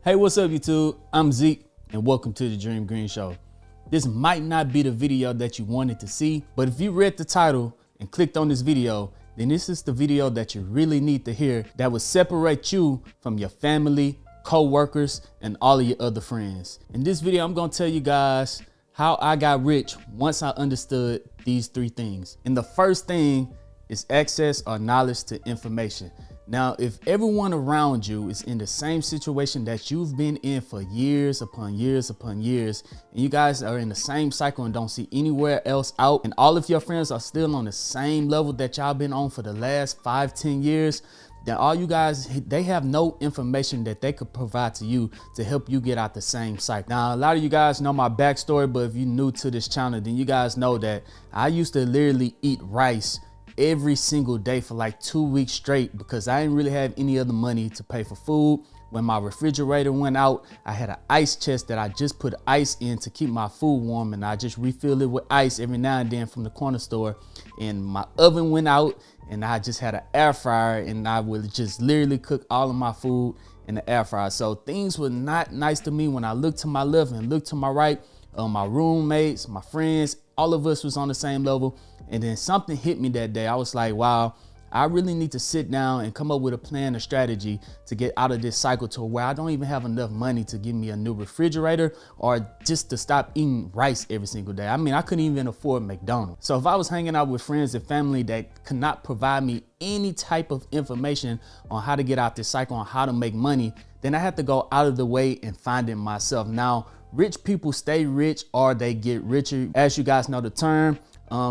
Hey, what's up YouTube? I'm Zeke and welcome to the Dream Green Show. This might not be the video that you wanted to see, but if you read the title and clicked on this video, then this is the video that you really need to hear that will separate you from your family, co-workers, and all of your other friends. In this video, I'm gonna tell you guys how I got rich once I understood these three things. And the first thing is access or knowledge to information. Now, if everyone around you is in the same situation that you've been in for years upon years upon years, and you guys are in the same cycle and don't see anywhere else out, and all of your friends are still on the same level that y'all been on for the last 5-10 years, then all you guys, they have no information that they could provide to you to help you get out the same cycle. Now, a lot of you guys know my backstory, but if you're new to this channel, then you guys know that I used to literally eat rice every single day for like 2 weeks straight because I didn't really have any other money to pay for food. When my refrigerator went out, I had an ice chest that I just put ice in to keep my food warm, and I just refill it with ice every now and then from the corner store. And my oven went out and I just had an air fryer, and I would just literally cook all of my food in the air fryer. So things were not nice to me when I looked to my left and looked to my right. My roommates, my friends, all of us was on the same level. And then something hit me that day. I was like, wow, I really need to sit down and come up with a plan, a strategy to get out of this cycle to where I don't even have enough money to give me a new refrigerator or just to stop eating rice every single day. I mean, I couldn't even afford McDonald's. So if I was hanging out with friends and family that could not provide me any type of information on how to get out this cycle, on how to make money, then I had to go out of the way and find it myself. Now, rich people stay rich or they get richer. As you guys know the term,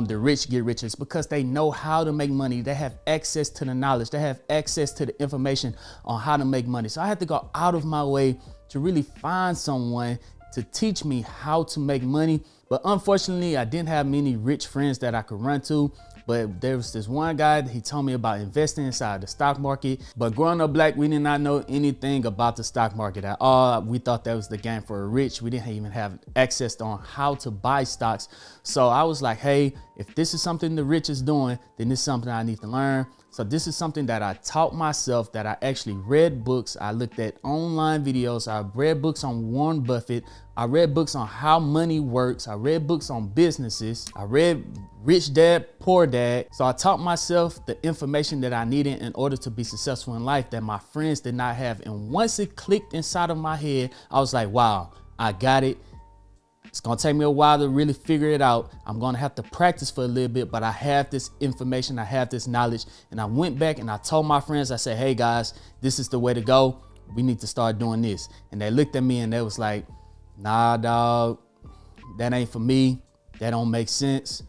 the rich get richer. It's because they know how to make money. They have access to the knowledge. They have access to the information on how to make money. So I had to go out of my way to really find someone to teach me how to make money. But unfortunately, I didn't have many rich friends that I could run to. But there was this one guy, he told me about investing inside the stock market. But growing up black, we did not know anything about the stock market at all. We thought that was the game for the rich. We didn't even have access on how to buy stocks. So I was like, hey, if this is something the rich is doing, then this is something I need to learn. So this is something that I taught myself, that I actually read books. I looked at online videos. I read books on Warren Buffett. I read books on how money works. I read books on businesses. I read Rich Dad, Poor Dad. So I taught myself the information that I needed in order to be successful in life that my friends did not have. And once it clicked inside of my head, I was like, wow, I got it. It's gonna take me a while to really figure it out. I'm gonna have to practice for a little bit, but I have this information, I have this knowledge. And I went back and I told my friends, I said, hey guys, this is the way to go. We need to start doing this. And they looked at me and they was like, nah, dog, that ain't for me. That don't make sense.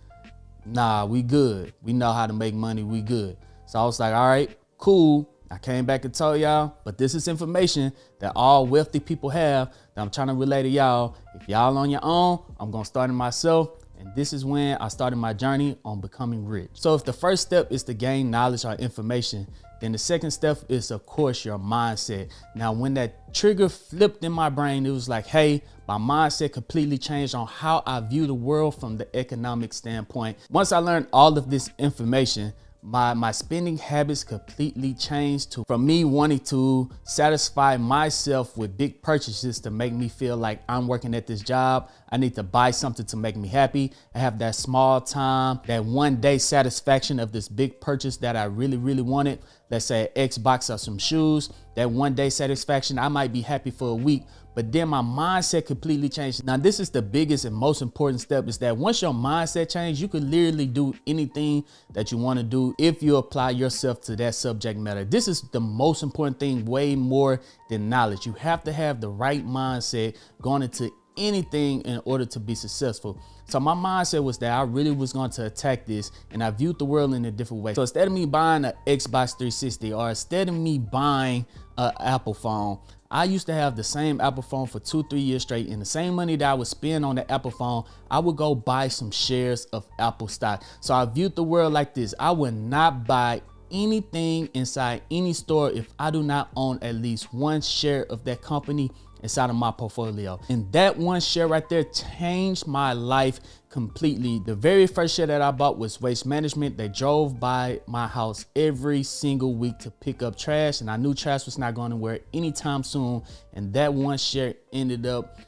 Nah, we good. We know how to make money, we good. So I was like, all right, cool. I came back and told y'all, but this is information that all wealthy people have that I'm trying to relay to y'all. If y'all on your own, I'm gonna start it myself. And this is when I started my journey on becoming rich. So if the first step is to gain knowledge or information, then the second step is, of course, your mindset. Now, when that trigger flipped in my brain, it was like, hey, my mindset completely changed on how I view the world from the economic standpoint. Once I learned all of this information, my spending habits completely changed from me wanting to satisfy myself with big purchases to make me feel like I'm working at this job. I need to buy something to make me happy. I have that small time, that one day satisfaction of this big purchase that I really, really wanted. Let's say an Xbox or some shoes. That one day satisfaction, I might be happy for a week, but then my mindset completely changed. Now, this is the biggest and most important step, is that once your mindset changes, you can literally do anything that you want to do if you apply yourself to that subject matter. This is the most important thing, way more than knowledge. You have to have the right mindset going into anything in order to be successful. So my mindset was that I really was going to attack this, and I viewed the world in a different way. So instead of me buying an Xbox 360 or instead of me buying an Apple phone, I used to have the same Apple phone for 2-3 years straight, and the same money that I would spend on the Apple phone, I would go buy some shares of Apple stock. So I viewed the world like this. I would not buy anything inside any store if I do not own at least one share of that company inside of my portfolio. And that one share right there changed my life completely. The very first share that I bought was Waste Management. They drove by my house every single week to pick up trash, and I knew trash was not going anywhere anytime soon. And that one share ended up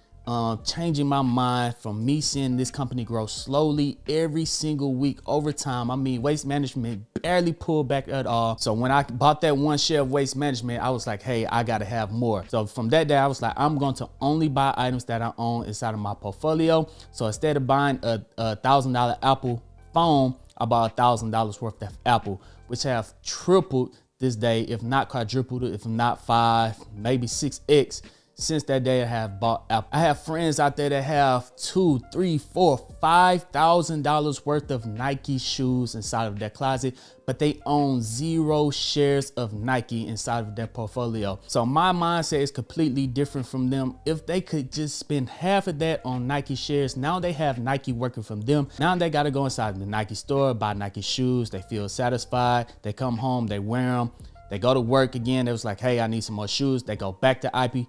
changing my mind from me seeing this company grow slowly every single week over time. I mean, Waste Management barely pulled back at all. So when I bought that one share of Waste Management, I was like, hey, I gotta have more. So from that day, I was like, I'm going to only buy items that I own inside of my portfolio. So instead of buying a $1,000 Apple phone, I bought $1,000 worth of Apple, which have tripled this day, if not quadrupled, if not 5, maybe 6x. Since that day, I have bought Apple. I have friends out there that have $2,000, $3,000, $4,000, $5,000 worth of Nike shoes inside of their closet, but they own 0 shares of Nike inside of their portfolio. So my mindset is completely different from them. If they could just spend half of that on Nike shares, now they have Nike working for them. Now they got to go inside the Nike store, buy Nike shoes. They feel satisfied. They come home, they wear them. They go to work again. They was like, hey, I need some more shoes. They go back to IP.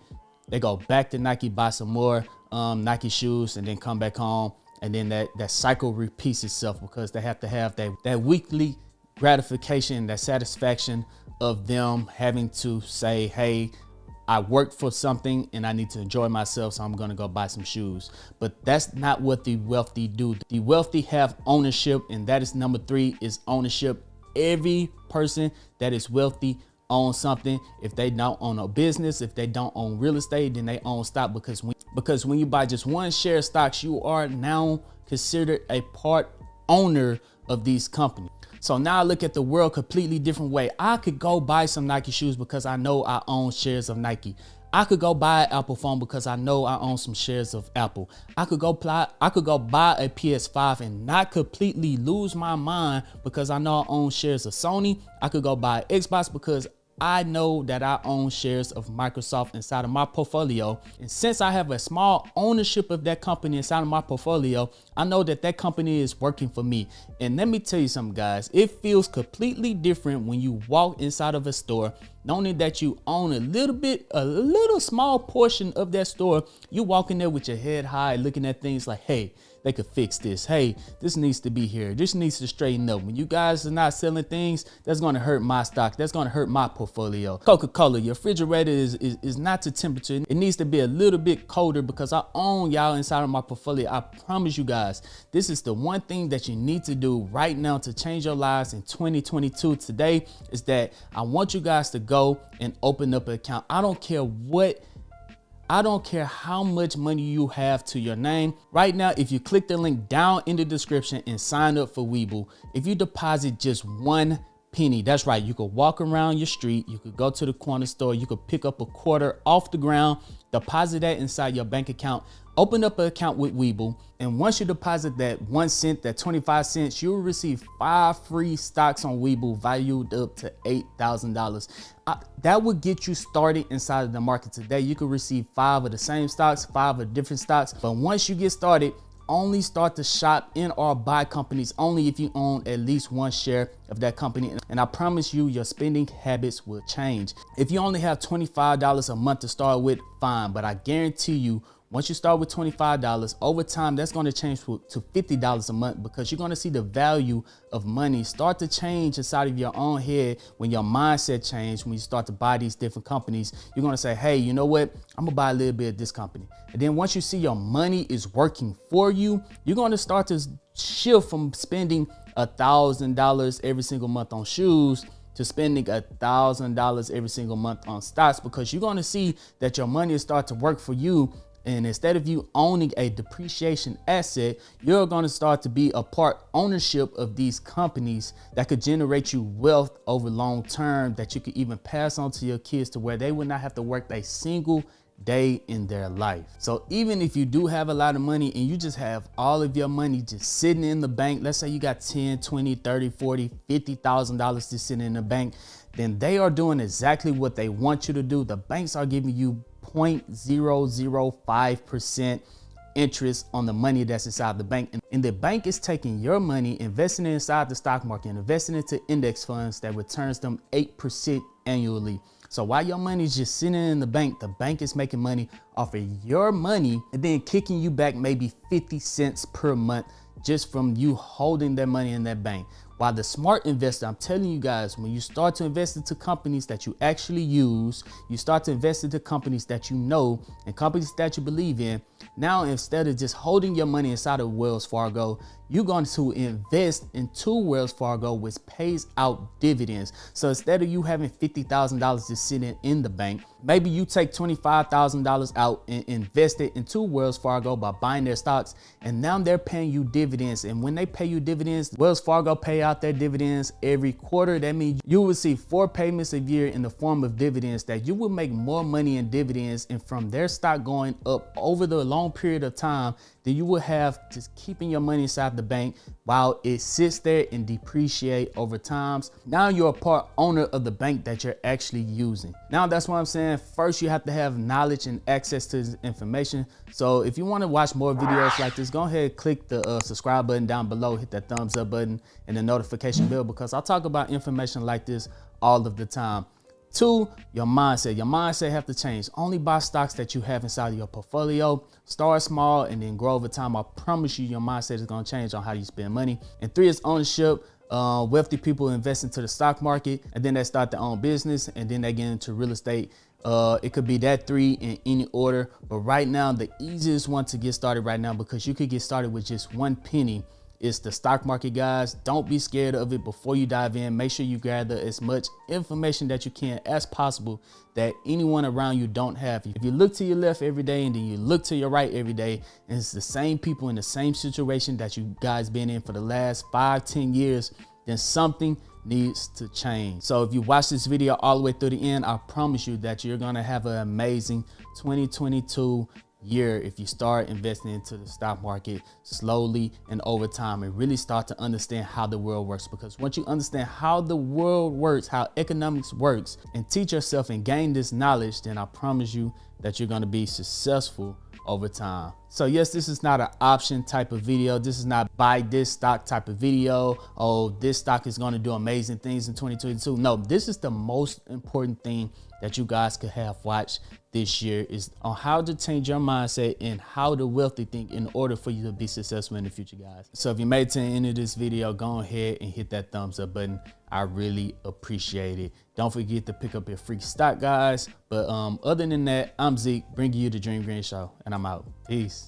They go back to Nike, buy some more Nike shoes, and then come back home. And then that cycle repeats itself because they have to have that weekly gratification, that satisfaction of them having to say, hey, I worked for something and I need to enjoy myself, so I'm gonna go buy some shoes. But that's not what the wealthy do. The wealthy have ownership, and that is number 3, is ownership. Every person that is wealthy own something. If they don't own a business, if they don't own real estate, then they own stock, because when you buy just one share of stocks, you are now considered a part owner of these companies. So now I look at the world completely different way. I could go buy some Nike shoes because I know I own shares of Nike. I could go buy an Apple phone because I know I own some shares of Apple. I could go buy a PS5 and not completely lose my mind because I know I own shares of Sony. I could go buy an Xbox because I know that I own shares of Microsoft inside of my portfolio. And since I have a small ownership of that company inside of my portfolio, I know that that company is working for me. And let me tell you something, guys, it feels completely different when you walk inside of a store, knowing that you own a little small portion of that store. You walk in there with your head high, looking at things like, hey, they could fix this. Hey, this needs to be here. This needs to straighten up. When you guys are not selling things, that's going to hurt my stock. That's going to hurt my portfolio. Coca-Cola, your refrigerator is not to temperature. It needs to be a little bit colder because I own y'all inside of my portfolio. I promise you guys, this is the one thing that you need to do right now to change your lives in 2022 today, is that I want you guys to go and open up an account. I don't care how much money you have to your name. Right now, if you click the link down in the description and sign up for Webull, if you deposit just 1 penny, that's right, you could walk around your street, you could go to the corner store, you could pick up a quarter off the ground, deposit that inside your bank account, open up an account with Webull, and once you deposit that 1 cent, that 25 cents, you will receive 5 free stocks on Webull valued up to $8,000. That would get you started inside of the market today. You could receive 5 of the same stocks, 5 of different stocks, but once you get started, only start to shop in or buy companies only if you own at least 1 share of that company. And I promise you, your spending habits will change. If you only have $25 a month to start with, fine, but I guarantee you, once you start with $25, over time, that's going to change to $50 a month, because you're going to see the value of money start to change inside of your own head. When your mindset changes, when you start to buy these different companies, you're going to say, hey, you know what? I'm going to buy a little bit of this company. And then once you see your money is working for you, you're going to start to shift from spending $1,000 every single month on shoes to spending $1,000 every single month on stocks, because you're going to see that your money will start to work for you. And instead of you owning a depreciation asset, you're going to start to be a part ownership of these companies that could generate you wealth over long term, that you could even pass on to your kids to where they would not have to work a single day in their life. So even if you do have a lot of money and you just have all of your money just sitting in the bank, let's say you got 10, 20, 30, 40, $50,000 just sitting in the bank, then they are doing exactly what they want you to do. The banks are giving you 0.005% interest on the money that's inside the bank. And the bank is taking your money, investing it inside the stock market, and investing into index funds that returns them 8% annually. So while your money is just sitting in the bank is making money off of your money and then kicking you back maybe 50 cents per month just from you holding that money in that bank. While the smart investor, I'm telling you guys, when you start to invest into companies that you actually use, you start to invest into companies that you know and companies that you believe in. Now, instead of just holding your money inside of Wells Fargo, you're going to invest into Wells Fargo, which pays out dividends. So instead of you having $50,000 just sitting in the bank, maybe you take $25,000 out and invest it into Wells Fargo by buying their stocks. And now they're paying you dividends. And when they pay you dividends, Wells Fargo pay out their dividends every quarter. That means you will see 4 payments a year in the form of dividends, that you will make more money in dividends and from their stock going up over the long period of time than you will have just keeping your money inside the bank while it sits there and depreciate over times. Now you're a part owner of the bank that you're actually using. Now that's what I'm saying. First, you have to have knowledge and access to this information. So if you want to watch more videos like this, go ahead, click the subscribe button down below, hit that thumbs up button and the notification bell, because I talk about information like this all of the time. 2, your mindset. Your mindset have to change. Only buy stocks that you have inside of your portfolio. Start small and then grow over time. I promise you your mindset is going to change on how you spend money. And 3 is ownership. Wealthy people invest into the stock market and then they start their own business and then they get into real estate. It could be that 3 in any order. But right now, the easiest one to get started right now, because you could get started with just 1 penny, is the stock market, guys. Don't be scared of it. Before you dive in, make sure you gather as much information that you can as possible that anyone around you don't have. If you look to your left every day and then you look to your right every day, and it's the same people in the same situation that you guys been in for the last 5-10 years, then something needs to change. So if you watch this video all the way through the end, I promise you that you're gonna have an amazing 2022 year if you start investing into the stock market slowly and over time and really start to understand how the world works. Because once you understand how the world works, how economics works, and teach yourself and gain this knowledge, then I promise you that you're going to be successful over time. So yes, this is not an option type of video. This is not buy this stock type of video. Oh, this stock is going to do amazing things in 2022. No, this is the most important thing that you guys could have watched this year, is on how to change your mindset and how to wealthy think in order for you to be successful in the future, guys. So if you made it to the end of this video, go ahead and hit that thumbs up button. I really appreciate it. Don't forget to pick up your free stock, guys. But other than that, I'm Zeke, bringing you the Dream Green Show, and I'm out. Peace.